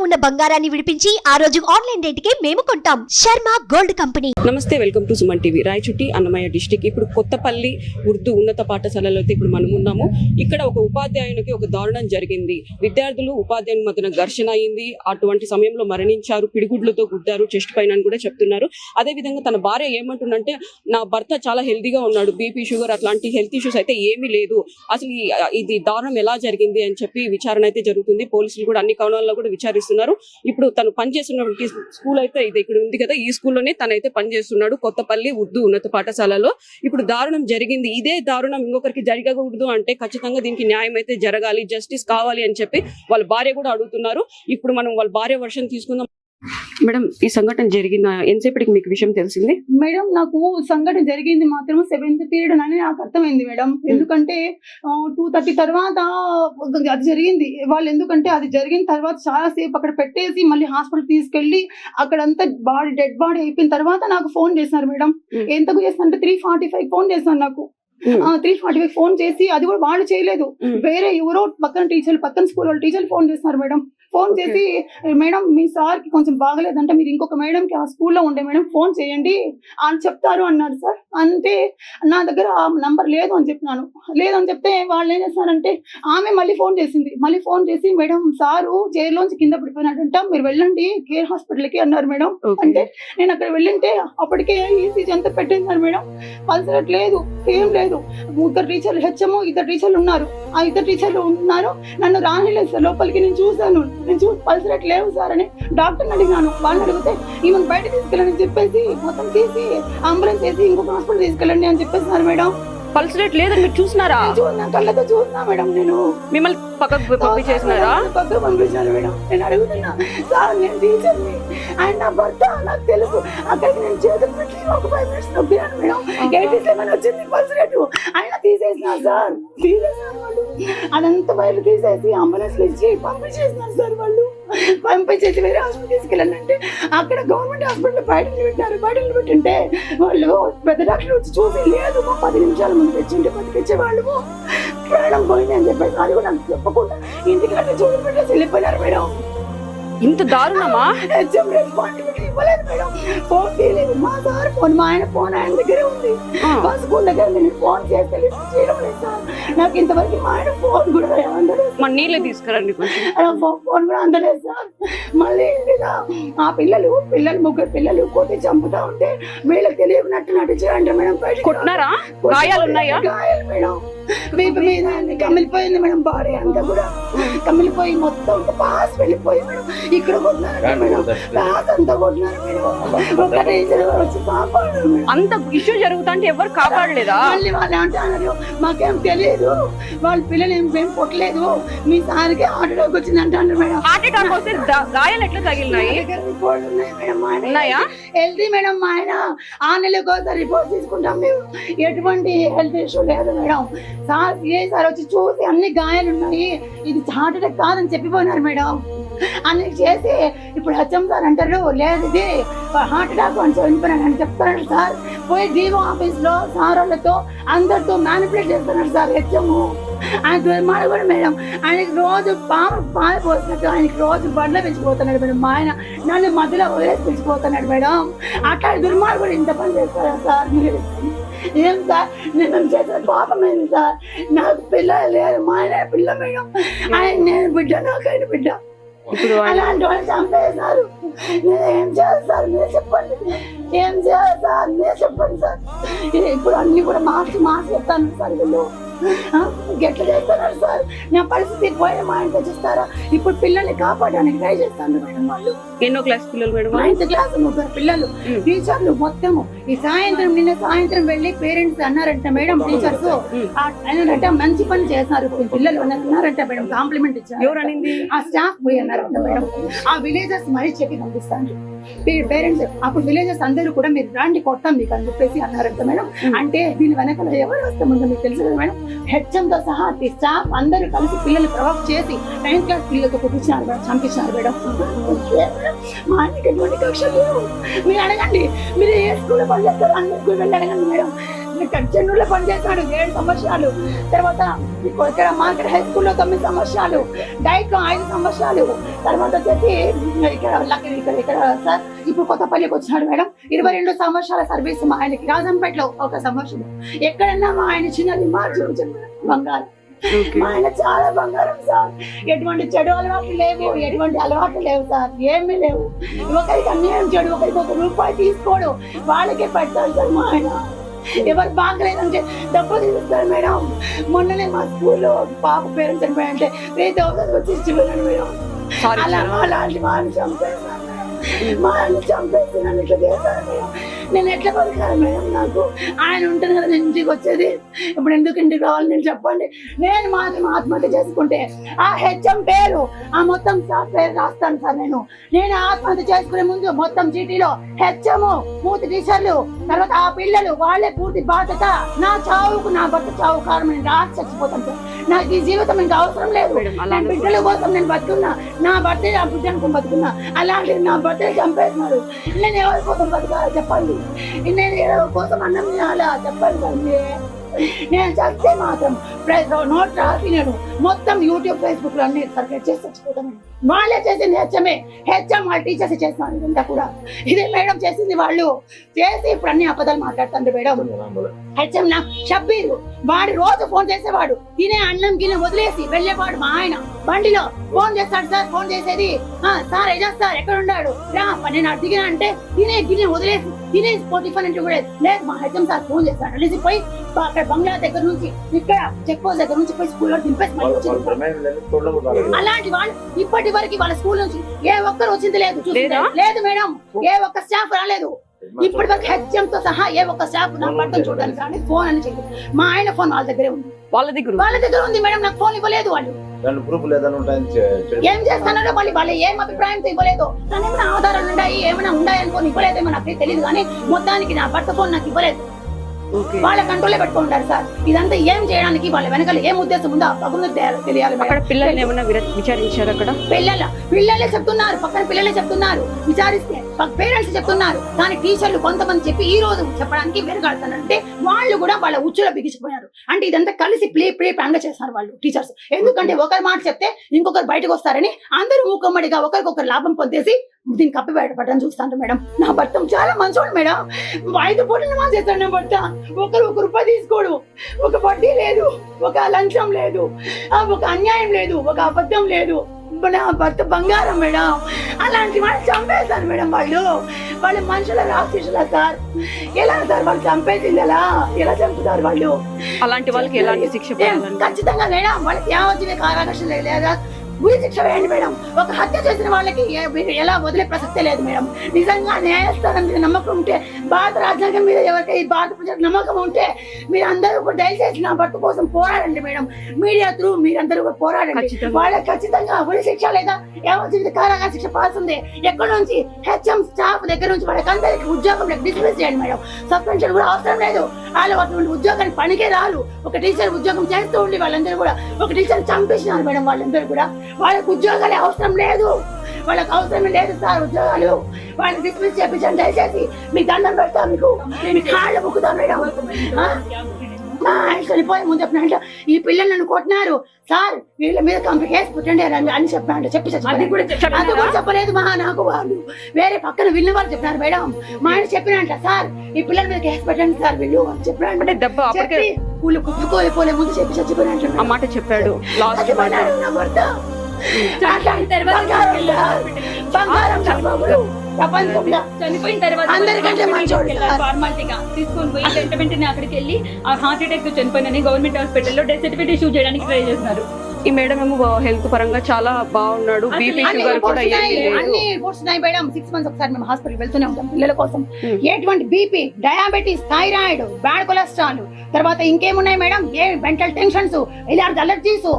ఉన్న బంగారాన్ని విడిపించి ఆ రోజు ఆన్లైన్ రేటుకే మేము కొంటాం. Sharma gold company. నమస్తే, welcome to Suman TV. Rayachoti Annamayya district ఇప్పుడు కొత్తపల్లి ఉర్దూ ఉన్నత పాఠశాలలో అయితే ఇప్పుడు మనం ఉన్నాము. ఇక్కడ ఒక ఉపాధ్యాయునికి ఒక దారుణం జరిగింది. విద్యార్థులు ఉపాధ్యాయుని మధ్యన ఘర్షణ అయింది. అటువంటి సమయంలో మరణించారు. పిడిగుడ్లతో గుద్దారు చెస్ట్ పైన అని కూడా చెప్తున్నారు. అదే విధంగా తన భార్య ఏమంటుందంటే, నా భర్త చాలా హెల్తీగా ఉన్నాడు, బీపీ షుగర్ అట్లాంటి హెల్త్ ఇష్యూస్ అయితే ఏమీ లేదు, అసలు ఇది దారుణం ఎలా జరిగింది అని చెప్పి విచారణ అయితే జరుగుతుంది. పోలీసులు కూడా అన్ని కోణాల్లో కూడా విచారిస్తున్నారు. ఇప్పుడు తను పనిచేస్తున్నటువంటి స్కూల్ అయితే ఇది ఇక్కడ ఉంది కదా, ఈ స్కూల్లోనే తనైతే పనిచేస్తున్నాడు, కొత్తపల్లి ఉర్దూ ఉన్నత పాఠశాలలో. ఇప్పుడు దారుణం జరిగింది. ఇదే దారుణం ఇంకొకరికి జరగకూడదు అంటే ఖచ్చితంగా దీనికి న్యాయం అయితే జరగాలి, జస్టిస్ కావాలి అని చెప్పి వాళ్ళ భార్య కూడా అడుగుతున్నారు. ఇప్పుడు మనం వాళ్ళ భార్య వర్షన్ తీసుకుందాం. మేడం, ఈ సంఘటన జరిగిన ఎంతసేపటికి మీకు విషయం తెలిసింది? మేడం, నాకు సంఘటన జరిగింది మాత్రం 7th పీరియడ్ అని నాకు అర్థమైంది మేడం. ఎందుకంటే 2:30 తర్వాత అది జరిగింది. వాళ్ళు ఎందుకంటే అది జరిగిన తర్వాత చాలా సేపు అక్కడ పెట్టేసి మళ్ళీ హాస్పిటల్ తీసుకెళ్లి అక్కడంతా డెడ్ బాడీ అయిపోయిన తర్వాత నాకు ఫోన్ చేశారు మేడం. ఎంతకు చేస్తారంటే 3:45 ఫోన్ చేశారు నాకు. 3:45 ఫోన్ చేసి, అది కూడా వాళ్ళు చేయలేదు, వేరే ఎవరో పక్కన టీచర్లు, పక్కన స్కూల్ వాళ్ళు టీచర్లు ఫోన్ చేస్తున్నారు మేడం. ఫోన్ చేసి, మేడం మీ సార్ కి కొంచెం బాగలేదంటే మీరు ఇంకొక మేడం కి ఆ స్కూల్లో ఉండే మేడం ఫోన్ చేయండి అని చెప్తారు అన్నారు సార్. అంటే నా దగ్గర ఆ నంబర్ లేదు అని చెప్పినాను. లేదని చెప్తే వాళ్ళు ఏం చేస్తారంటే, ఆమె మళ్ళీ ఫోన్ చేసింది. మళ్ళీ ఫోన్ చేసి, మేడం సారు చైర్లోంచి కింద పడిపోయినాడంట, మీరు వెళ్ళండి కేర్ హాస్పిటల్కి అన్నారు మేడం. అంటే నేను అక్కడ వెళ్ళింటే అప్పటికే ఈసీజీ అంతా పెట్టేశారు మేడం. పల్సరేట్ లేదు, ఏం లేదు. 3 టీచర్లు, హెచ్ఎం 2 టీచర్లు ఉన్నారు. ఆ 2 టీచర్లు ఉన్నారు. నన్ను రానిలేదు సార్ లోపలికి. నేను చూశాను, పల్సరేట్ లేవు సార్ అని డాక్టర్ని అడిగినాను. వాళ్ళని అడిగితే ఈమెను బయట తీసుకెళ్ళని చెప్పేసి మొత్తం తీసి అంబులెన్స్ వేసి ఇంకొక హాస్పిటల్ తీసుకెళ్ళండి అని చెప్పేస్తున్నారు మేడం. పల్స్ రేట్ లేదని మీరు చూసినారా? కళ్ళతో చూసినా మేడం. నేను మిమ్మల్ని పక్కకు పంపించేసినారా? పక్కకు పంపించాను మేడం. నేను అడుగుతున్నా, సార్ నేను టీచర్ని, ఆయన నా భర్త, నాకు తెలుసు. అక్కడికి నేను చేతులు పెట్టి ఒక 5 minutes నొప్పినాను మేడం. 87 వచ్చింది పల్స్ రేటు. ఆయన తీసేసినారు సార్, తీసేసినారు వాళ్ళు. అదంతా బయలు తీసేసి అంబులెన్స్ ఇచ్చి పంపించేసినారు సార్ వాళ్ళు. పంపించేసి వేరే హాస్పిటల్ తీసుకెళ్ళండి అంటే అక్కడ గవర్నమెంట్ హాస్పిటల్ బయట నిలబెట్టారు. బయట నిలబెట్టింటే వాళ్ళు పెద్ద డాక్టర్ వచ్చి చూసి, లేదు 10 నిమిషాల ముందు తెచ్చింటే బతికిచ్చేవాళ్ళు, ప్రాణం పోయింది అని చెప్పేసి అది కూడా నాకు చెప్పకుండా ఇంటికంటే చూసి పెట్టేసి వెళ్ళిపోయినారు మేడం. ఇంత దారుణమా? ఇవ్వలేదు మేడం. ఫోన్ తీయలేదు. మా సార్ ఫోన్, మా ఆయన ఫోన్ ఆయన దగ్గరే ఉంది. మా స్కూల్ దగ్గర నేను ఫోన్ చేస్తే చేయడం లేదు సార్. నాకు ఇంతవరకు మా ఆయన ఫోన్ కూడా అందలేదు. మన నీళ్ళే తీసుకురండి, ఫోన్ కూడా అందలేదు సార్. మళ్ళీ ఆ పిల్లలు 3 పిల్లలు కొట్టి చంపుతా ఉంటే వీళ్ళకి తెలియనట్టు నటించారంట మేడం. కొట్టినారా? గాయాలు ఉన్నాయా? గాయాలు మేడం. వీపు మీద కమిలిపోయింది మేడం. బాడీ అంతా కూడా కమిలిపోయి మొత్తం పాస్ వెళ్ళిపోయి మేడం. ఇక్కడ కొట్టినారు మేడం, పాస్ అంతా కొట్టినారు మేడం. ఒక టీచర్ వచ్చి కాపాడారు మేడం. అంత ఇష్యూ జరుగుతుంటే ఎవరు కాపాడలేదా? మళ్ళీ వాళ్ళు అంటున్నారు, మాకేం తెలియదు, వాళ్ళ పిల్లలు ఏం కొట్టలేదు, మీ సార్కి హార్ట్ అటాక్ వచ్చింది అంటారు మేడం. హార్ట్ అటాక్ వస్తే గాయాలు ఎట్లా తగిలినాయి? ఉన్నాయా? Healthy madam. మా ఆయన 6 నెలలకు ఒకసారి రిపోర్ట్ తీసుకుంటాం మేము. ఎటువంటి హెల్త్ ఇష్యూ లేదు మేడం. సార్ సార్ వచ్చి చూసి అన్ని గాయాలు ఉన్నాయి, ఇది హార్ట్ అటాక్ కాదని చెప్పిపోయినారు మేడం. అన్ని చేసి ఇప్పుడు హెచ్ఎం సార్ అంటారు, లేదు ఇది హార్ట్ అటాక్ అని చనిపోయినాడు చెప్తున్నాడు సార్. పోయి డిఓ ఆఫీస్లో సార్ వాళ్ళతో అందరితో మ్యానిపులేట్ చేస్తున్నాడు సార్ హెచ్ఎం. ఆయన దుర్మార్గుడు కూడా మేడం. ఆయనకి రోజు పాలు పోసినట్టు ఆయనకి రోజు బండ్ల పెంచిపోతున్నాడు మేడం. మా ఆయన నన్ను మధ్యలో వదిలేసి పెంచిపోతున్నాడు మేడం. అట్లాంటి దుర్మార్గుడు ఇంత పని చేస్తారా సార్? మీరు ఏం సార్, నేను చేసిన పాపమైంది సార్. నాకు పిల్లలు లేరు, మా ఆయన పిల్ల మేడం. ఆయన నేను బిడ్డ, నాకైన బిడ్డ. అలాంటి వాళ్ళు చంపేశారు. నేను ఏం చేయాలి సార్ మీరు చెప్పండి, ఏం చేయాలి సార్ మీరు చెప్పండి సార్. ఇప్పుడు అన్ని కూడా మార్చి చెప్తాను సార్. వీళ్ళు ఎట్లా చేస్తున్నారు సార్? నా పరిస్థితి పోయిన మా ఆయన తెచ్చిస్తారా? ఇప్పుడు పిల్లల్ని కాపాడడానికి ట్రై చేస్తాను మేడం. వాళ్ళు ఎన్నో క్లాస్ పిల్లలు మేడం? 9th క్లాస్ 3 పిల్లలు. టీచర్లు మొత్తము ఈ నిన్న సాయంత్రం వెళ్ళి పేరెంట్స్ అన్నారంట మేడం, టీచర్స్ అన్నారంట మంచి పని చేస్తున్నారు పిల్లలు అన్నారంట మేడం. కాంప్లిమెంట్ ఇచ్చారు. ఎవరనింది? ఆ స్టాఫ్ పోయి అన్నారంట మేడం. ఆ విలేజర్స్ మరీ చెప్పి పంపిస్తాను పేరెంట్స్. అప్పుడు విలేజర్స్ అందరూ కూడా మీరు రాండి కొడతాం మీకు అని చెప్పేసి అన్నారంట మేడం. అంటే దీని వెనకాల ఎవరు వస్తామందో మీకు తెలుసు కదా మేడం. హెచ్ఎంతో సహా స్టాఫ్ అందరూ కలిసి పిల్లలు ప్రొవోక్ చేసి 9th క్లాస్ పిల్లలతో కొట్టించినారు మేడం, చంపించినారు మేడం. మా ఆయనకి ఎటువంటి కక్షలు లేవు. మీరు అడగండి, మీరు ఏ స్కూల్లో పనిచేస్తారు అన్ని స్కూల్ వెళ్ళి అడగండి మేడం. చెన్నూరులో పనిచేస్తాడు 7 సంవత్సరాలు. తర్వాత ఇక్కడ మార్కెట్ హై స్కూల్లో 9 సంవత్సరాలు, డైట్ లో 5 సంవత్సరాలు. తర్వాత వచ్చేసి ఇక్కడ సార్ ఇప్పుడు కొత్తపల్లికి వచ్చినాడు మేడం. 22 సంవత్సరాల సర్వీస్ మా ఆయనకి. రాజంపేటలో 1 సంవత్సరం. ఎక్కడన్నా మా ఆయన చిన్న రిమార్క్ చూపించారు బంగారం. మా ఆయన చాలా బంగారం సార్. ఎటువంటి చెడు అలవాట్లు లేవు, ఎటువంటి అలవాట్లు లేవు సార్, ఏమీ లేవు. ఒకరికి అన్యాయం చెడు, ఒకరికి 1 రూపాయి తీసుకోడు, వాళ్ళకే పెడతాడు సార్ మా ఆయన. ఎవరు బాగలేదంటే డబ్బు తీస్తారు మేడం. మొన్ననే మా స్కూల్లో పాప పేరెంట్స్ చనిపోయాయంటే 3000 వచ్చి ఇచ్చిపోయాను మేడం. అలాంటి వాళ్ళని చంపేస్తాను మేడం. మా ఆయన చంపేసి నన్ను ఇట్లా చేస్తాను మేడం. నేను ఎట్లా బతకాలి మేడం? నాకు ఆయన ఉంటుంది కదా నేను ఇంటికి వచ్చేది. ఇప్పుడు ఎందుకు ఇంటికి రావాలి నేను చెప్పండి. నేను మాత్రం ఆత్మహత్య చేసుకుంటే ఆ హెచ్ఎం పేరు, ఆ మొత్తం స్టాఫ్ పేరు రాస్తాను సార్. నేను ఆత్మహత్య చేసుకునే ముందు మొత్తం జీటీలో హెచ్ఎం, పూర్తి టీచర్లు, తర్వాత ఆ పిల్లలు వాళ్ళే పూర్తి బాధ్యత. నా చావుకు, నా భర్త చావు కారణం నేను రాసి చచ్చిపోతాను సార్. నాకు ఈ జీవితం ఇంకా అవసరం లేదు. నేను బిడ్డల కోసం నేను బతుకున్నా, నా భర్త నా బిడ్డను బతుకున్నా. అలాంటి నా భర్తని చంపేస్తున్నారు. నేను ఎవరి కోసం బతకాలి చెప్పండి? నేను ఎవరి కోసం అన్నం తినాలా చెప్పండి సార్? నేను చస్తే మాత్రం నోట్ రాసి నేను మొత్తం యూట్యూబ్ ఫేస్బుక్ లో అన్ని సర్క్యులేట్ చేసి చచ్చిపోతాను. వాళ్ళే చేసింది హెచ్ఎం వాళ్ళ టీచర్స్ చేస్తున్నారు. ఇదంతా కూడా ఇదే మేడం చేసింది. వాళ్ళు చేసి ఇప్పుడు అన్ని అబద్ధాలు మాట్లాడుతుండ్రు మేడం. హెచ్ఎం నా షబ్బీరు వాడు రోజు ఫోన్ చేసేవాడు. తినే అన్నం గిన్నె వదిలేసి వెళ్ళేవాడు. మా ఆయన బండిలో ఫోన్ చేస్తాడు సార్. ఫోన్ చేసేది సార్ ఎజాజ్ సార్ ఎక్కడ ఉన్నాడు రా, నేను అడిగినా అంటే తినే గిన్నె వదిలేసి తినే టిఫిన్ అంటే కూడా లేదు. మా హెచ్ఎం సార్ ఫోన్ చేస్తాడు. అనేసి పోయి అక్కడ బంగ్లా దగ్గర నుంచి ఇక్కడ చెక్ పోస్ట్ దగ్గర నుంచి పోయి స్కూల్లో దింపేసి అలాంటి వాళ్ళు ఇప్పటి వరకు వాళ్ళ స్కూల్ నుంచి ఏ ఒక్కరు వచ్చింది లేదు. లేదు మేడం, ఏ ఒక్క స్టాఫ్ రాలేదు ఇప్పటి వరకు. హెచ్ఎం తో సహా ఏ ఒక్క స్టాఫ్ నా భర్తను చూడడానికి కానీ ఫోన్ అని చెప్పి మా ఆయన ఫోన్ వాళ్ళ దగ్గరే ఉంది. వాళ్ళ దగ్గర ఉంది మేడం. నాకు ఫోన్ ఇవ్వలేదు వాళ్ళు. ఏం చేస్తున్నారో మళ్ళీ వాళ్ళు ఏం అభిప్రాయంతో ఇవ్వలేదు. నన్ను ఏమైనా ఆధారాలు ఏమైనా ఉన్నాయనుకోని ఇవ్వలేదేమో నాకు తెలియదు. కానీ మొత్తానికి నా భర్త ఫోన్ నాకు ఇవ్వలేదు. వాళ్ళ కంట్రోల్లో పెట్టుకుంటారు సార్. ఇదంతా ఏం చేయడానికి వాళ్ళ వెనకాల ఏం ఉద్దేశం ఉందో భగవంతుడు తెలియాలి. పిల్లల్ని ఏమన్నా విచారించారు? అక్కడ పిల్లలే చెప్తున్నారు, పక్కన పిల్లలే చెప్తున్నారు. విచారిస్తే పేరెంట్స్ చెప్తున్నారు. కానీ టీచర్లు కొంతమంది చెప్పి ఈ రోజు చెప్పడానికి వెనకాడుతారంటే వాళ్ళు కూడా వాళ్ళ ఉచ్చులో బిగించిపోయారు. అంటే ఇదంతా కలిసి ప్లే ప్లాన్ గా చేస్తారు వాళ్ళు టీచర్స్. ఎందుకంటే ఒకరి మాట చెప్తే ఇంకొకరు బయటకు వస్తారని అందరూ మూకమ్మడిగా ఒకరికొకరు లాభం పొందేసి దీన్ని కప్పి బయటపడని చూస్తాను మేడం. నా భర్త చాలా మంచోడు మేడం. 5 పూటలు నమాజ్ చేస్తాడు నా భర్త. 1 రూపాయి తీసుకోడు, ఒక వడ్డీ లేదు, ఒక లంచం లేదు, ఒక అన్యాయం లేదు, ఒక అబద్ధం లేదు. నా భర్త బంగారం మేడం. అలాంటి వాళ్ళు చంపేశారు మేడం. వాళ్ళు మనుషుల రాక్షసులా సార్? ఎలా సార్ వాళ్ళు చంపేసింది? ఎలా చంపుతారు వాళ్ళు? అలాంటి వాళ్ళకి ఎలాంటి శిక్ష ఖచ్చితంగా మేడం. వాళ్ళకి యావజ్జీవ కారాగారం లేదా గురి శిక్ష వేయండి మేడం. ఒక హత్య చేసిన వాళ్ళకి ఎలా వదిలే ప్రసక్తే లేదు మేడం. నిజంగా న్యాయస్థానం మీద నమ్మకం ఉంటే, భారత రాజ్యాంగం మీద ఎవరికి భారత ప్రజలకు నమ్మకం ఉంటే మీరు అందరూ దయచేసి నా భర్త కోసం పోరాడండి మేడం. మీడియా త్రూ మీరందరూ పోరాడండి. వాళ్ళకి ఖచ్చితంగా గురి శిక్ష లేదా యావజ్జీవిత కారాగార శిక్ష పాల్సిందే. ఎక్కడి నుంచి హెచ్ఎం స్టాఫ్ దగ్గర నుంచి వాళ్ళకందరికి ఉద్యోగం డిస్మిస్ చేయండి మేడం. సస్పెన్షన్ కూడా అవసరం లేదు. వాళ్ళు అటువంటి ఉద్యోగానికి పనికే రారు. ఒక టీచర్ ఉద్యోగం చేస్తూ ఉండి వాళ్ళందరూ కూడా ఒక టీచర్ చంపేసినారు మేడం. వాళ్ళందరూ కూడా వాళ్ళకి ఉద్యోగాలు అవసరం లేదు. వాళ్ళకి అవసరమే లేదు సార్ ఉద్యోగాలు. వాళ్ళని డిస్మిస్ చేయించండి దయచేసి. మీకు దండం పెడతా, మీకు కాళ్ళు ముక్కుతాం మేడం. చనిపోయే ముందు చెప్పిన ఈ పిల్లలు నన్ను కొట్టినారు సార్, వీళ్ళ మీద కేసు పెట్టండి అని చెప్పాను. అది కూడా చెప్పలేదు నాకు. వాళ్ళు వేరే పక్కన వీళ్ళ వాళ్ళు చెప్పినారు మేడం. మా ఆయన చెప్పినంట సార్ ఈ పిల్లల మీద కేసు పెట్టండి సార్ వీళ్ళు అని చెప్పాను. వీళ్ళు కుట్టుకోలేపోలే ముందు చెప్పి చచ్చిపోయినట్టు ఆ మాట చెప్పాడు. నా భర్త చనిపోయిన తర్వాత ఫార్మాలిటీగా తీసుకొని పోయి వెంటనే అక్కడికి వెళ్ళి ఆ హార్ట్ అటాక్ తో చనిపోయినని గవర్నమెంట్ హాస్పిటల్లో డెత్ సర్టిఫికేట్ ఇష్యూ చేయడానికి ట్రై చేస్తున్నారు. ఈ మేడం ఏమో హెల్త్ పరంగా చాలా బాగున్నాడు. బీపీ షుగర్ కూడా అన్ని రిపోర్ట్స్ ఉన్నాయి మేడం. 6 months ఒకసారి మేము హాస్పిటల్ వెళ్తూనే ఉంటాం పిల్లల కోసం. ఎటువంటి BP, diabetes, thyroid, bad cholesterol, తర్వాత ఇంకేమున్నాయి మేడం? ఏ మెంటల్ టెన్షన్స్, ఇలాంటి అలర్జీస్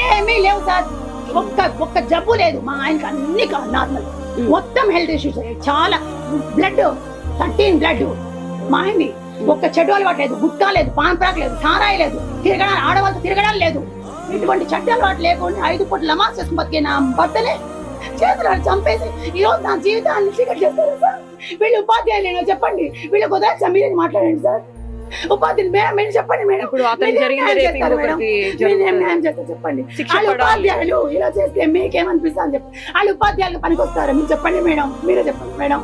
ఏమీ లేవు సార్. ఒక్క జబ్బు లేదు. మా ఆయనకి అన్ని నార్మల్. మొత్తం హెల్త్ ఇష్యూస్. చాలా బ్లడ్ 13 బ్లడ్ మా ఆయన్ని. ఒక్క చెడు అలవాటు లేదు, గుట్కా లేదు, పాన్ప్రాక్ లేదు, సారాయి లేదు, తిరగడానికి ఆడవాళ్ళతో తిరగడం లేదు. ఇటువంటి చెడ్డ అలవాటు లేకుండా 5 పూటలు నమాజ్ చేసుకుని బతికే నా భర్తనే చేతులను చంపేసి ఈరోజు నా జీవితాన్ని చీకటి చేస్తారు సార్. వీళ్ళు ఉపాధ్యాయులు చెప్పండి. వీళ్ళకి ఉదయం మీరే మాట్లాడండి సార్. ఉపాధ్యాయులు మేడం మీరు చెప్పండి మేడం. ఇప్పుడు అతనికి మీరేం జరిగింది న్యాయం రేపు చేస్తారు మేడం? ఇంకొకరికి మీరేం జరుగుతుంది. న్యాయం చేస్తారు చెప్పండి. శిక్ష వాళ్ళు పడాలి. ఉపాధ్యాయులు ఇలా చేస్తే మీకేమనిపిస్తా అని చెప్పి వాళ్ళు ఉపాధ్యాయులు పనికి వస్తారా? మీరు చెప్పండి మేడం, మీరే చెప్పండి మేడం.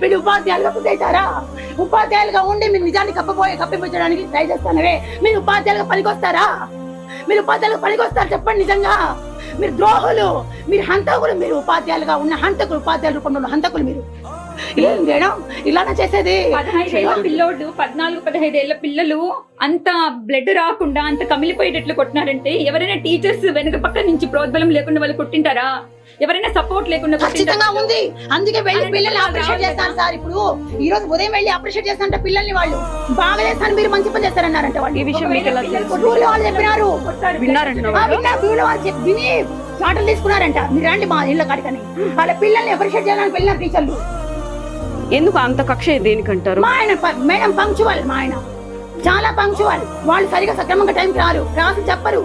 మీరు ఉపాధ్యాయులుగా అవుతారా? ఉపాధ్యాయులుగా ఉండి మీరు నిజాన్ని కప్పిపుచ్చడానికి ట్రై చేస్తానవే, మీరు ఉపాధ్యాయులుగా పనికొస్తారా? మీరు ఉపాధ్యాయులుగా పనికొస్తారు చెప్పండి నిజంగా? మీరు ద్రోహులు, మీరు హంతకులు, మీరు ఉపాధ్యాయులుగా ఉన్న హంతకులు, ఉపాధ్యాయుల రూపంలో ఉన్న హంతకులు మీరు. ఏం మేడం ఇలానే చేసేది? 15 ఏళ్ల పిల్లోడు 14-15 ఏళ్ల పిల్లలు అంత బ్లడ్ రాకుండా అంత కమిలిపోయేటట్లు కొట్టినారంటే ఎవరైనా టీచర్స్ వెనక పక్క నుంచి ప్రోద్బలం లేకుండా వాళ్ళు కొట్టింటారా? ఎవరైనా సపోర్ట్ లేకుండా ఖచ్చితంగా ఉంది. అందుకే వెళ్ళి పిల్లల్ని అప్రిషియేట్ చేస్తాను సార్. ఇప్పుడు ఈ రోజు ఉదయం వెళ్ళి అప్రిషియేట్ చేస్తారంట పిల్లల్ని. వాళ్ళు బాగా చేస్తాను, మీరు మంచి పని చేస్తారన్నారంట. వాళ్ళు ఈ విషయం మీకు ఎలా తెలుసు? ఊళ్ళో వాళ్ళు చెప్పినారు. విన్నారంట ఊళ్ళో వాళ్ళు విని చాటలు తీసుకున్నారంట. మీరు రండి మా ఇళ్ళ కాడికని. వాళ్ళ పిల్లల్ని అప్రిషియేట్ చేయడానికి వెళ్ళిన టీచర్లు. ఎందుకు అంత కక్ష దేనికంటారు? మా ఆయన మేడం పంక్చువల్, మా ఆయన చాలా పంక్చువల్. వాళ్ళు సరిగా సక్రమంగా టైంకి రారు, రాసి చెప్పరు,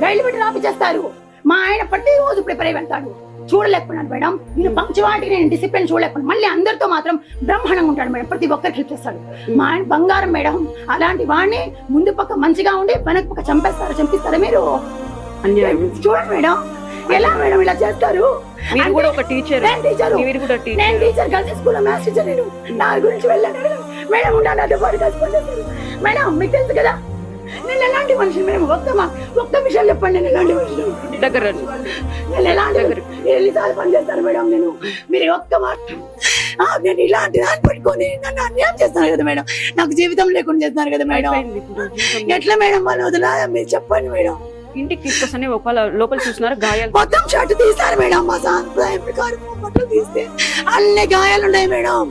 గైడ్లు పెట్టి రాపిచ్చేస్తారు. మా ఆయన ప్రతి రోజు ప్రిపేర్ అయి వెళ్తాడు. చూడలేకపోయినాడు మేడం. నేను పంక్చువాలిటీ, నేను డిసిప్లిన్ చూడలేకపోయినా. మళ్ళీ అందరితో మాత్రం బ్రహ్మాండంగా ఉంటాడు మేడం. ప్రతి ఒక్కరికి హెల్ప్ చేస్తాడు. మా ఆయన బంగారం మేడం. అలాంటి వాడిని ముందు పక్క మంచిగా ఉండి వెనక పక్క చంపిస్తారా మీరు? అన్యాయం. చూడండి మేడం, ఎలా మేడం ఇలా చేస్తారు? మీరు కూడా ఒక టీచర్. నేను టీచర్, మీరు కూడా నేను టీచర్ కలిసి స్కూల్లో మ్యాథ్స్ టీచర్. నేను నా గురించి వెళ్ళాను మేడం. ఉన్నాను మేడం, మీకు తెలుసు కదా నేను ఎలాంటి మనిషిని మేడం. ఒక్క విషయం చెప్పండి, నేను ఎలాంటి మనిషిని? దగ్గర నేను ఎలాంటి ఎన్నిసార్లు పని చేస్తాను మేడం నేను? మీరు ఒక్క మాట, నేను ఇలాంటి దాన్ని పెట్టుకొని నన్ను అన్యాయం చేస్తాను కదా మేడం. నాకు జీవితం లేకుండా చేస్తున్నారు కదా మేడం. ఎట్లా మేడం వాళ్ళు వదిలా? మీరు చెప్పండి మేడం. ఇంటికి తీసుకొస్తానే లోపల చూసినారు గాయాలు. మొత్తం షర్ట్ తీస్తారు మేడం. మా సాంప్రదాయం ప్రకారం బట్టలు తీస్తే అన్ని గాయాలు ఉన్నాయి మేడం.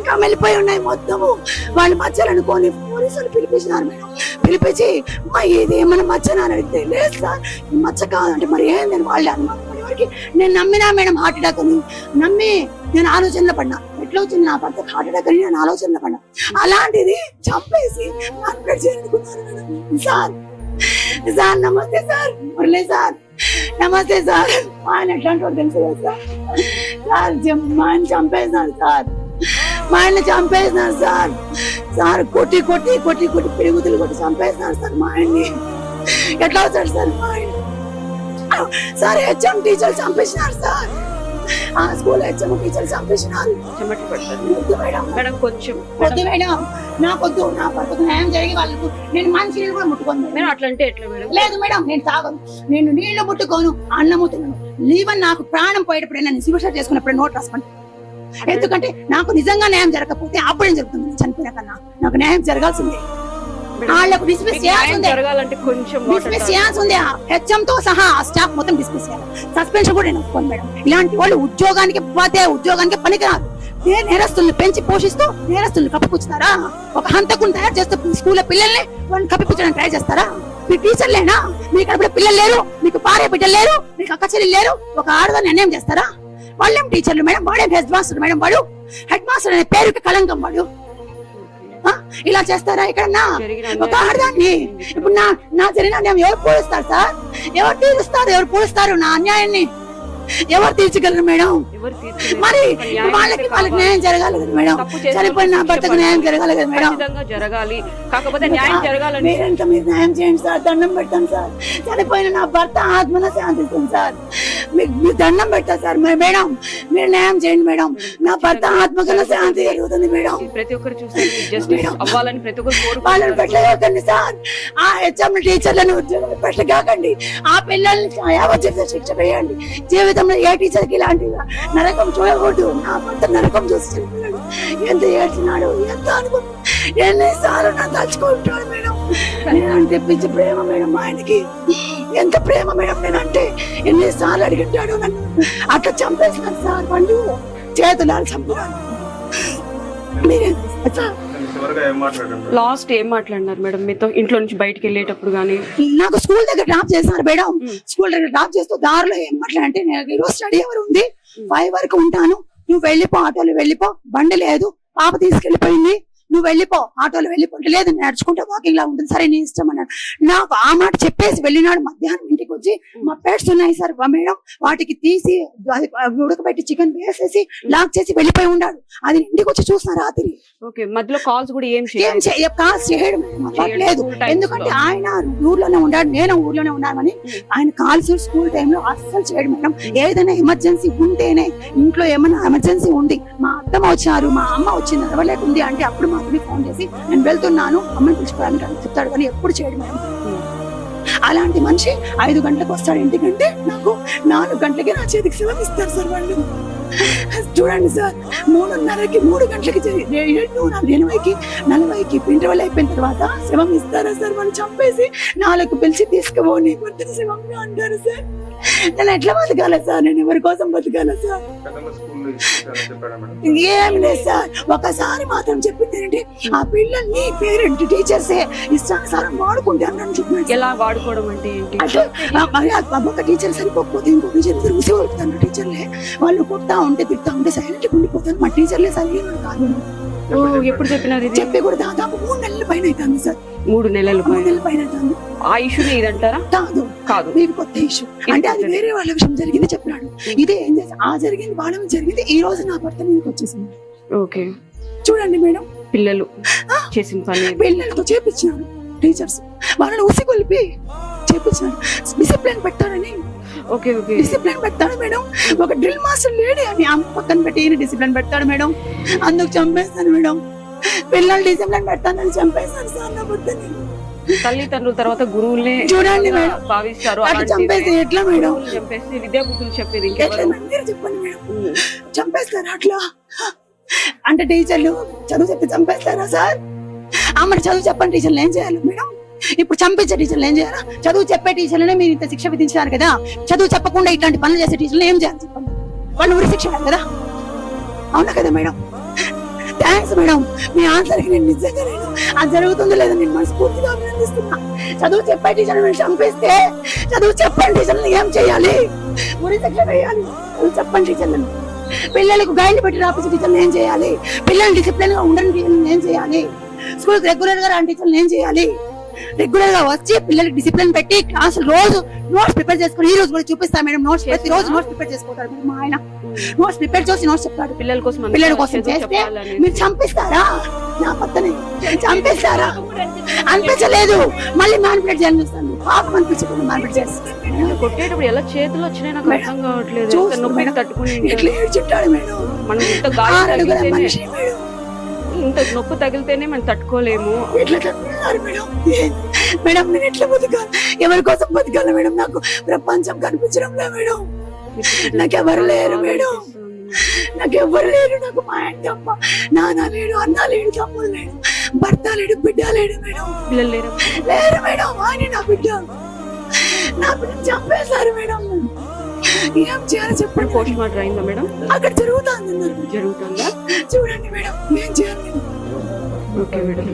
కమిలిపోయి ఉన్నాయి మొత్తము. వాళ్ళు మచ్చలు అనుకోని పోలీసులు పిలిపించినారు మేడం. పిలిపించి ఇది ఏమన్నా మచ్చనా అని అడిగితే, లేదు సార్ ఈ మచ్చ కాదంటే మరి ఏందని వాళ్ళు అనుమానం. నేను నమ్మినా మేడం హార్ట్ అటాక్ అని. నమ్మి నేను ఆలోచనలో పడినా. ఎట్లా వచ్చింది నా భర్త హార్ట్ అటాక్ అని నేను ఆలోచనలో పడినా. అలాంటిది చంపేసి సార్ సార్ నమస్తే సార్, మురళి సార్ నమస్తే సార్. ఆయన ఎట్లాంటి వాడు తెలుసు కదా సార్. మా ఆయన చంపేసినారు సార్. మా ఆయన చంపేసినారు సార్. సార్ కొట్టి పిరుగుతులు కొట్టి చంపేసినారు సార్ మా ఆయన్ని. ఎట్లా వచ్చాడు సార్ మా ఆయన? సార్ హెచ్ఎం టీచర్ చంపేసినారు సార్. ఆ స్కూల్ హెచ్ఎం టీచర్ చంపేసినారు. మేడం కొంచెం వద్దు మేడం, నాకొద్దు. నా భర్తకు న్యాయం జరిగి వాళ్ళకు నేను మంచి నీళ్ళు కూడా ముట్టుకోను. అట్లా అంటే ఎట్లా మేడం? లేదు మేడం, నేను తాగను, నేను నీళ్లు ముట్టుకోను, అన్నము తినను. ఈవెన్ నాకు ప్రాణం పోయేటప్పుడు నేను శివశ చేసుకున్నప్పుడు నోట్ రాసుకోండి. ఎందుకంటే నాకు నిజంగా న్యాయం జరగకపోతే అప్పుడేం జరుగుతుంది? చనిపోయిన కన్నా నాకు న్యాయం జరగాల్సిందే. వాళ్ళకు డిస్మిస్ చేయాల్సింది. హెచ్ఎం తో సహా ఆ స్టాఫ్ మొత్తం డిస్మిస్ చేయాలి. సస్పెన్షన్ కూడా నేను ఒప్పుకోను మేడం. ఇలాంటి వాళ్ళు ఉద్యోగానికి పనికిరాదు. నేరస్తుల్ని పెంచి పోషిస్తూ నేరస్తుల్ని కప్పిపుచ్చుతారా? ఒక హంతకుని తయారు చేస్తూ స్కూల్లో పిల్లల్ని వాళ్ళని కప్పిపుచ్చడానికి ట్రై చేస్తారా? మీరు టీచర్లేనా? మీకు అక్కడ పిల్లలు లేరు, మీకు భార్య బిడ్డలు లేరు, మీకు అక్క చెల్లెలు లేరు. ఒక ఆడదాన్ని అన్యాయం చేస్తారా? వాళ్ళేం టీచర్లు మేడం, వాడేం హెడ్ మాస్టర్ మేడం. వాడు హెడ్ మాస్టర్ అనే పేరుకి కళంకం. వాడు ఇలా చేస్తారా ఎక్కడన్నా? ఒక ఆడదాన్ని ఇప్పుడు నా జరిగిన అన్యాయం ఎవరు పూడుస్తారు సార్? ఎవరు తీరుస్తారు? ఎవరు పూడుస్తారు నా అన్యాయాన్ని? ఎవరు తీర్చగలరు మేడం? మరి వాళ్ళకి న్యాయం జరగాలి కదా మేడం. చనిపోయిన నా భర్తకు న్యాయం జరగాలి కదా మేడం. జరగాలి, కాకపోతే న్యాయం జరగాలి. మీరంతా మీరు న్యాయం చేయండి సార్, దండం పెడతాను సార్. చనిపోయిన నా భర్త ఆత్మన శాంతిస్తుంది సార్. మీరు దండం పెడతారు సార్. మేడం మీరు న్యాయం చేయండి మేడం. నా భర్త ఆత్మకన్నా శాంతి జరుగుతుంది మేడం. ప్రతి ఒక్కరు చూస్తే జస్టిస్ అవ్వాలని ప్రతి ఒక్కరు వాళ్ళని పెట్టలేకండి సార్. ఆ హెచ్ఎం టీచర్లను ఉద్యోగాలు పెట్టలేకండి. ఆ పిల్లల్ని యావజ్జీవిత శిక్ష వేయండి. జీవితంలో ఏ టీచర్ కి ఇలాంటి నరకం చూడకూడదు. నా భర్త నరకం చూసి ఎంత ఏడ్చినాడు, ఎంత అనుకున్నాడు, ఎన్నిసార్లు నా తలుచుకుంటాడు మేడం. నేనంటే పిచ్చి ప్రేమ మేడం ఆయనకి. ఎంత ప్రేమ మేడం నేనంటే. ఎన్నిసార్లు అడిగింటాడు నన్ను. అట్లా చంపేసినాడు సార్. వాళ్ళు చేతులాలు చంపారు. లాస్ట్ ఏం మాట్లాడినారు మేడం మీతో ఇంట్లో నుంచి బయటకు వెళ్ళేటప్పుడు? గానీ నాకు స్కూల్ దగ్గర డ్రాప్ చేశారు మేడం. స్కూల్ దగ్గర డ్రాప్ చేస్తూ దారిలో ఏం మాట్లాడంటే, నేను ఈరోజు స్టడీ ఎవరు ఉంది, 5 వరకు ఉంటాను, నువ్వు వెళ్ళిపో, ఆటోలో వెళ్ళిపో, బండి లేదు, పాప తీసుకెళ్లిపోయింది, నువ్వు వెళ్ళిపో, ఆటోలో వెళ్ళిపో అంటే, లేదు నేను నడుచుకుంటే వాకింగ్ లా ఉంటుంది, సరే నీ ఇష్టం అన్నాడు. నాకు ఆ మాట చెప్పేసి వెళ్ళినాడు. మధ్యాహ్నం ఇంటికి వచ్చి మా పెట్స్ ఉన్నాయి సార్ మేడం, వాటికి తీసి ఉడకబెట్టి చికెన్ వేసేసి లాక్ చేసి వెళ్ళిపోయి ఉన్నాడు. అది ఇంటికి వచ్చి చూసిన రాత్రి. ఓకే, మధ్యలో కాల్స్ కూడా ఏం కాల్స్ చేయడం లేదు, ఎందుకంటే ఆయన ఊర్లోనే ఉన్నాడు, నేను ఊర్లోనే ఉన్నానని ఆయన కాల్స్ స్కూల్ టైంలో అస్సలు చేయడం మేడం. ఏదైనా ఎమర్జెన్సీ ఉంటేనే, ఇంట్లో ఏమైనా ఎమర్జెన్సీ ఉంది, మా అత్తమ్మ వచ్చారు, మా అమ్మ వచ్చింది, నడవలేకుంది అంటే అప్పుడు మాత్రమే ఫోన్ చేసి నేను వెళ్తున్నాను అమ్మని పిలుచుకోవడానికి అని చెప్తాడు, కానీ ఎప్పుడు చేయడం మేడం. అలాంటి మనిషి 5 గంటలకు వస్తాడు ఇంటికంటే నాకు 4 గంటలకి నా చేతికి సెలవు ఇస్తారు సార్ వాళ్ళు. చూడండి సార్, 3:30కి 3 గంటలకి 8:40కి 40కి ఇంటర్వెల్ అయిపోయిన తర్వాత శవం ఇస్తారా సార్? వాళ్ళు చంపేసి 4కు పిలిచి తీసుకుపోని కొద్దిగా శవం అంటారు సార్. నేను ఎట్లా బతకాల సార్? నేను ఎవరి కోసం బతకాల సార్? ఏం లేదు సార్. ఒకసారి మాత్రం చెప్పింది ఏంటంటే, ఆ పిల్లల్ని పేరెంట్ టీచర్సే ఇష్టానుసారం వాడుకుంటే అన్నాను చెప్పాను. ఎలా వాడుకోవడం అంటే ఏంటి? ఒక టీచర్ సరిపోకపోతే ఇంకో టీచర్ ఉసి కొడుతాను. టీచర్లే వాళ్ళు కొడతా ఉంటే తిడతా ఉంటే సైలెంట్ ఉండిపోతాను. మా టీచర్లే సరైన కాదు. ఎప్పుడు చెప్పినారు? చెప్పి కూడా దాదాపు 3 నెలల పైన అవుతుంది సార్. 3 నెలల పైన అవుతుంది. ఆ ఇష్యూనే ఇదంటారా? కాదు కాదు, ఇది కొత్త ఇష్యూ. అంటే అది వేరే వాళ్ళ విషయం జరిగింది చెప్పినాడు. ఇదే ఏం చేసి ఆ జరిగింది వాళ్ళ జరిగింది. ఈ రోజు నా భర్త మీదకి వచ్చేసింది. ఓకే, చూడండి మేడం, పిల్లలు చేసిన పని పిల్లలతో చేపించినాడు. టీచర్స్ వాళ్ళని ఉసి కొలిపి చేపించినాడు. డిసిప్లిన్ పెట్టారని. ఓకే ఓకే, డిసిప్లిన్ పెడతాడు మేడం. ఒక డ్రిల్ మాస్టర్ లేడీ అని అమ్మ పక్కన పెట్టి డిసిప్లిన్ పెడతాడు మేడం. అందుకు చంపేస్తాను మేడం. పిల్లలు డిసిప్లిన్ పెడతానని చంపేస్తాను సార్ నా బుద్ధిని. తల్లిదండ్రుల తర్వాత గురువులే చూడండి మేడం భావిస్తారు. అట్లా చంపేస్తే ఎట్లా మేడం? చంపేసి విద్యా బుద్ధులు చెప్పేది ఎట్లా మీరు చెప్పండి మేడం? చంపేస్తారు అట్లా అంటే టీచర్లు చదువు చెప్పి చంపేస్తారా సార్? మరి చదువు చెప్పండి టీచర్లు ఏం చేయాలి మేడం? ఇప్పుడు చంపించే టీచర్లు ఏం చేయాలా? చదువు చెప్పే టీచర్లనే మీరు ఇంత శిక్ష విధించారు కదా, చదువు చెప్పకుండా ఇట్లాంటి పనులు చేసే టీచర్లు ఏం చేయాలి చెప్పండి? వాళ్ళు ఉరి శిక్ష కదా, అవునా కదా మేడం? థ్యాంక్స్ మేడం, మీ ఆన్సర్కి నేను నిజంగా నేను అది జరుగుతుందో లేదో నేను మనస్ఫూర్తిగా అభినందిస్తున్నా. చదువు చెప్పే టీచర్లు చంపేస్తే చదువు చెప్పండి టీచర్లను ఏం చేయాలి? ఉరి శిక్ష వేయాలి. చదువు చెప్పండి టీచర్లను. పిల్లలకు గైడ్లు పెట్టి రాపించే టీచర్లు ఏం చేయాలి? పిల్లలు డిసిప్లిన్ గా ఉండని టీచర్లు ఏం చేయాలి? స్కూల్ రెగ్యులర్ గా రాని టీచర్లు ఏం చేయాలి? రెగ్యులర్ గా వచ్చి పిల్లలకి డిసిప్లిన్ పెట్టి క్లాసులు రోజు నోట్స్ ప్రిపేర్ చేసుకుని, ఈ రోజు కూడా చూపిస్తా మేడం, నోట్స్ ప్రతి రోజు నోట్స్ ప్రిపేర్ చేసుకుంటారు. మా ఆయన నోట్స్ ప్రిపేర్ చేసి నోట్స్ చెప్తాడు పిల్లల కోసం. పిల్లల కోసం చేస్తే మీరు చంపిస్తారా? నా పక్కనే చంపిస్తారా? అనిపించలేదు, మళ్ళీ మ్యానిపులేట్ చేయాలని చూస్తాను. పాపం అనిపించకుండా మ్యానిపులేట్ చేస్తాను. కొట్టేటప్పుడు ఎలా చేతులు వచ్చినాయి నాకు అర్థం కావట్లేదు. నొప్పి తట్టుకుని ఎట్లా ఏడ్చుంటాడు మేడం. మనం ఇంత ఇంత నొప్పి తగిలితేనే మనం తట్టుకోలేము. ఎట్లా తట్టుకున్నారు మేడం? మేడం నేను ఎట్లా బతకాలి? ఎవరి కోసం బతకాలి మేడం? నాకు ప్రపంచం కనిపించడం లే మేడం. నాకెవరు లేరు మేడం, నాకెవ్వరు లేరు. నాకు మా ఆయన తప్ప నాన్న లేడు, అన్న లేడు, తమ్ముడు లేడు, భర్త లేడు, బిడ్డ లేడు మేడం. పిల్లలు లేరు లేరు మేడం. ఆయన నా బిడ్డ చంపేశారు మేడం. ఏం చేయాలి చెప్పండి? పోస్ట్ మార్టం అయిందా మేడం? అక్కడ జరుగుతుందా? చూడండి మేడం, ఏం చేయాలి? Okay madam.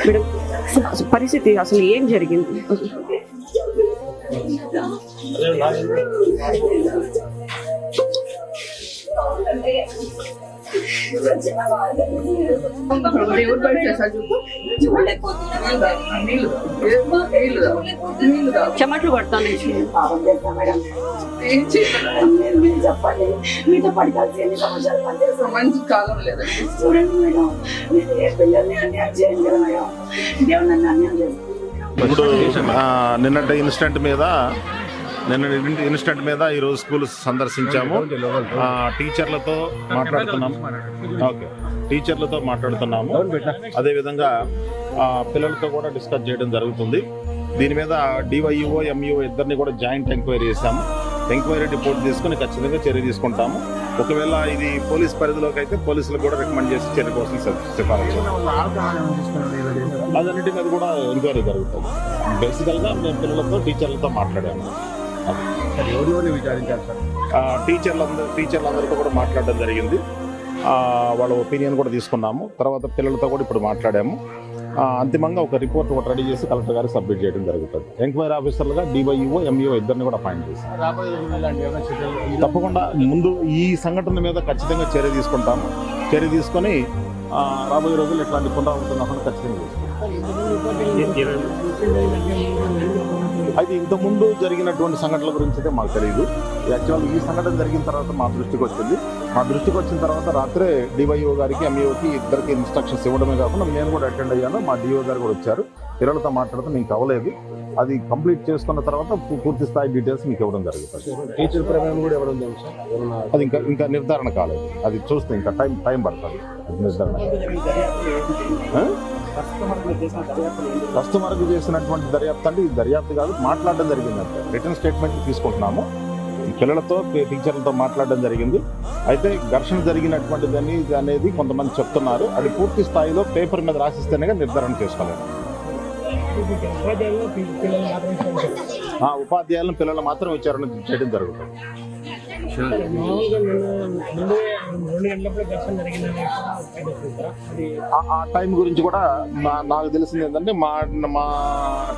మేడం పరిస్థితి అసలు ఏం జరిగింది? చెమట్లు పడతాను. చెప్పండి, మీతో పడకాల్సి ఎన్ని సంవత్సరాలు పనిచేస్తాం? మంచి కాలం లేదండి. చూడండి మేడం, ఏ పిల్లల్ని అన్యాయం చేయండి కదా మేడం. దేవుడు నన్ను అన్యాయం చేస్తాను. ఇప్పుడు నిన్నటి ఇన్సిడెంట్ మీద ఈరోజు స్కూల్ సందర్శించాము. టీచర్లతో మాట్లాడుతున్నాము. అదేవిధంగా పిల్లలతో కూడా డిస్కస్ చేయడం జరుగుతుంది. దీని మీద డివైఓ ఎంఈఓ ఇద్దరిని కూడా జాయింట్ ఎంక్వైరీ చేశాము. ఎంక్వైరీ రిపోర్ట్ తీసుకుని ఖచ్చితంగా చర్య తీసుకుంటాము. ఒకవేళ ఇది పోలీస్ పరిధిలోకి అయితే పోలీసులకు కూడా రికమెండ్ చేసి చర్య కోసం సిఫారసు. అదన్నిటి మీద కూడా ఎంక్వైరీ జరుగుతుంది. బేసికల్గా మేము పిల్లలతో టీచర్లతో మాట్లాడాము. టీచర్లందరితో కూడా మాట్లాడడం జరిగింది. వాళ్ళ ఒపీనియన్ కూడా తీసుకున్నాము. తర్వాత పిల్లలతో కూడా ఇప్పుడు మాట్లాడాము. అంతిమంగా ఒక రిపోర్ట్ ఒకటి రెడీ చేసి కలెక్టర్ గారికి సబ్మిట్ చేయడం జరుగుతుంది. ఎంక్వైరీ ఆఫీసర్లుగా డివైఓ ఎంఈఓ ఇద్దరిని కూడా అపాయింట్ చేశారు. తప్పకుండా ముందు ఈ సంఘటన మీద ఖచ్చితంగా చర్య తీసుకుంటాము. చర్య తీసుకొని రాబోయే రోజుల్లో ఇట్లాంటి పునరావృతం కాకుండా ఖచ్చితంగా చేసుకుంటాం. అయితే ఇంతకుముందు జరిగినటువంటి సంఘటనల గురించి అయితే మాకు తెలియదు. యాక్చువల్ ఈ సంఘటన జరిగిన తర్వాత మా దృష్టికి వచ్చింది. మా దృష్టికి వచ్చిన తర్వాత రాత్రే డివైఓ గారికి ఎంఈఓకి ఇద్దరికి ఇన్స్ట్రక్షన్స్ ఇవ్వడమే కాకుండా నేను కూడా అటెండ్ అయ్యాను. మా డిఓ గారు కూడా వచ్చారు. పిల్లలతో మాట్లాడితే మీకు అవ్వలేదు, అది కంప్లీట్ చేసుకున్న తర్వాత పూర్తి స్థాయి డీటెయిల్స్ మీకు ఇవ్వడం జరుగుతుంది. టీచర్ ప్రమేయం కూడా ఎవరు అది ఇంకా నిర్ధారణ కాలేదు. అది చూస్తే ఇంకా టైం పడుతుంది నిర్ధారణ. కస్టమర్కి చేసినటువంటి దర్యాప్తు అంటే ఇది దర్యాప్తు కాదు, మాట్లాడడం జరిగిందంటే రిటర్న్ స్టేట్మెంట్ తీసుకుంటున్నాము. పిల్లలతో టీచర్లతో మాట్లాడడం జరిగింది. అయితే ఘర్షణ జరిగినటువంటిది అనేది కొంతమంది చెప్తున్నారు. అది పూర్తి స్థాయిలో పేపర్ మీద రాసిస్తేనే నిర్ధారణ చేసుకోలేదు. ఉపాధ్యాయులను పిల్లలు మాత్రం విచారణ చేయడం జరుగుతుంది. ఆ టైం గురించి కూడా నాకు తెలిసింది ఏంటంటే మా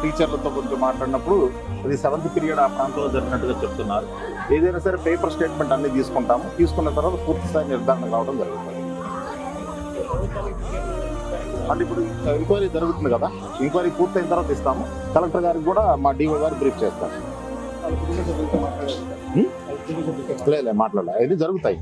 టీచర్లతో కొంచెం మాట్లాడినప్పుడు అది 7th పీరియడ్ ఆ ప్రాంతంలో జరిగినట్టుగా చెప్తున్నారు. ఏదైనా సరే పేపర్ స్టేట్మెంట్ అన్ని తీసుకుంటాము. తీసుకున్న తర్వాత పూర్తి స్థాయి నిర్ధారణ కావడం జరుగుతుంది. అంటే ఇప్పుడు ఎంక్వైరీ జరుగుతుంది కదా, ఎంక్వైరీ పూర్తయిన తర్వాత ఇస్తాము. కలెక్టర్ గారికి కూడా మా డిఓ గారు బ్రీఫ్ చేస్తారు. లేదు మాట్లాడాలి, ఇది జరుగుతాయి.